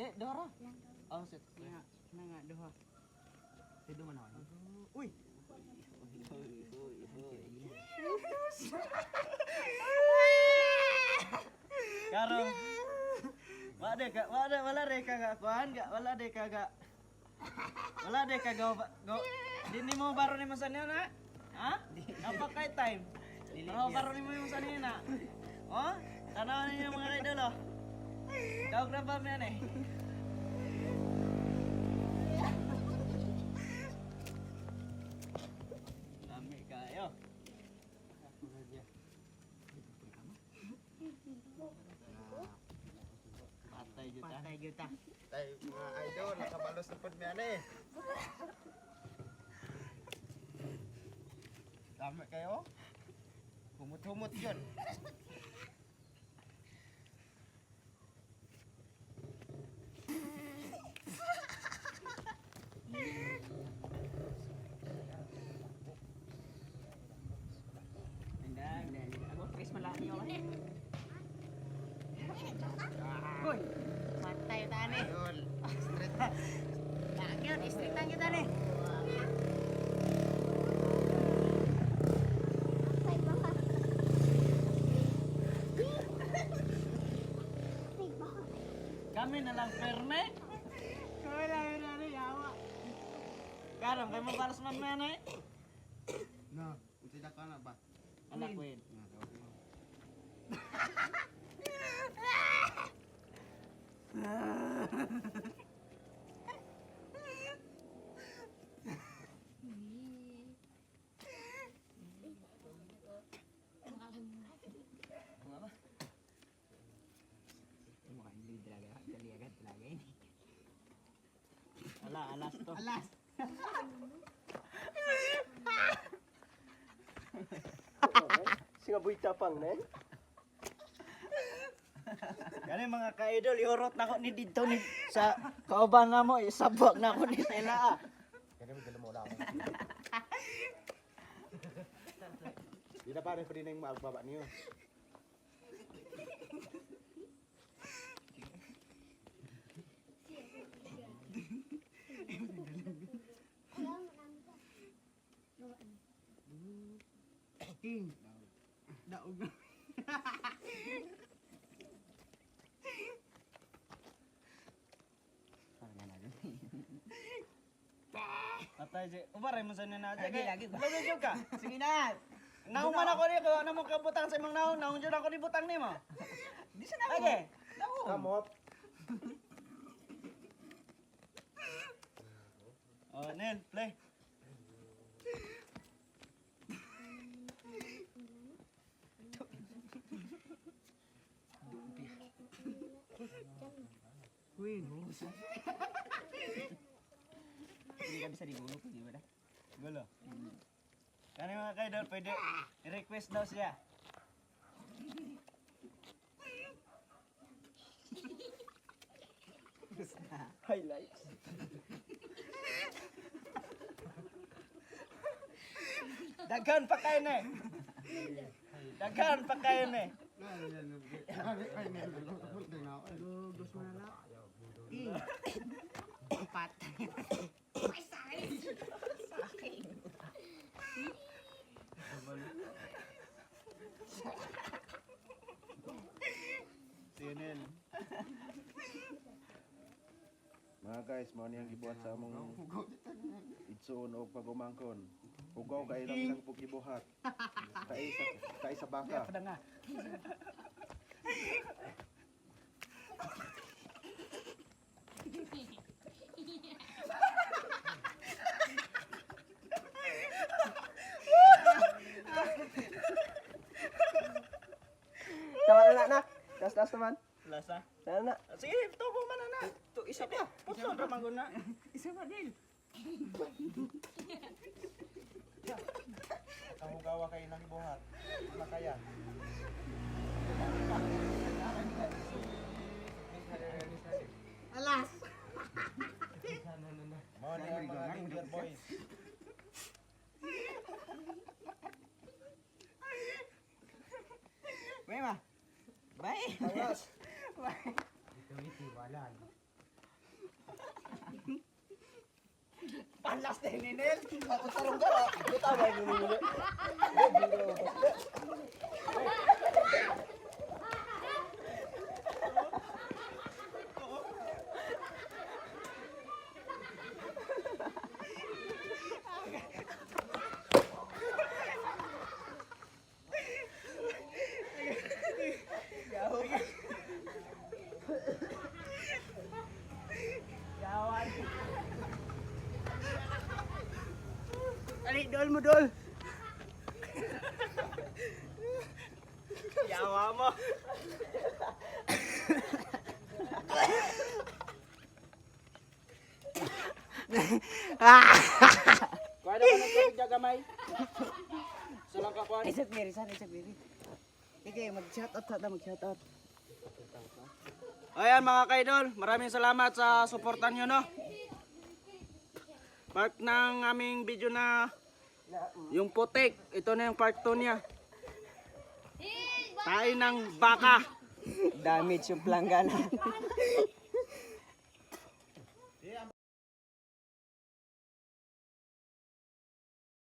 Di, dora. Oh, set. Nga duha. Tido man ako. Uy. Karong. Wala de ka ga kuan, wala de ka ga. Wala de ka go. Dini mo baro ni mo sa niya na? Ha? Apa kay time? Oh, baro ni mo yung sa niya na. Oh? Tanaw ninyo mga idol oh. Daog na ba yan eh? Lami kayo. Patay juta. Patay juta. Tay mga idol, nakabalos na pud miyan eh. Dami kayo. Humot-humot 'yon. Ako tres malaki ako. Uy. Patay tani. Idol, straight. Lagyan, istritan kita nih. Kami na lang perme. Wala na yawa. Karong kay mo balas man eh. No, tidak ka na ba? Anak Queen. Alas to. Alas. Singaboy tapang na. Kani mga ka-idol, iurot na ko ni dito ni sa kauban na mo, isabak na ko ni sila. Kaya mo dala mo lang. Di na pare pa din ang magbaba niyo. King. Daog na. Patay si, ubaray mo sa nyo na. Lagi. Lagi ka. Sige na. Nauman ako ni ko, ano mo kabutang sa imong naon, naon dyan ako ni butang ni mo. Di sa na. Lagi. Kamot. Oh, Nel, play. Queen. Hindi ka bisa digulog, di ba na? Gulo. Kani mga kaidol, pwede i-request daw siya. Highlights. Daghan pa kayo na eh. Daghan pa kayo na eh. Gusto mo na lang. King. Patay. Ay, sakit. Sakit. Sinil. Mga guys, mo niyang gibuhat sa among itsuon o pagumangkon. Ugaw kay lang isang pugibuhat. Kay sa baka. Pada nga. Tama na na. Das naman. Lasa. Tama na. Sige, tubo man na. Ito isa pa. Puso ra man guna. Isa pa din. Ang ugawa kay nang gibuhat. Makaya. Alas. Mo niyang mga ginger boys. Bye ma. Bye. Alas. Bye. Ito wala. Last na hininil. Ako tarong ka. Buta ba yung nililo? Ali, dol mo, dol. Yawa mo. Kuha na ka ng tubig na gamay. Salang ka kuha. Isip miri, san isip miri. Sige, mag-shoutout sa mag-shoutout. Ayan mga kaidol, maraming salamat sa suportan nyo, no? Part ng aming video na yung putik, ito na yung part 2 niya. Tayo ng baka. Damage yung planggana.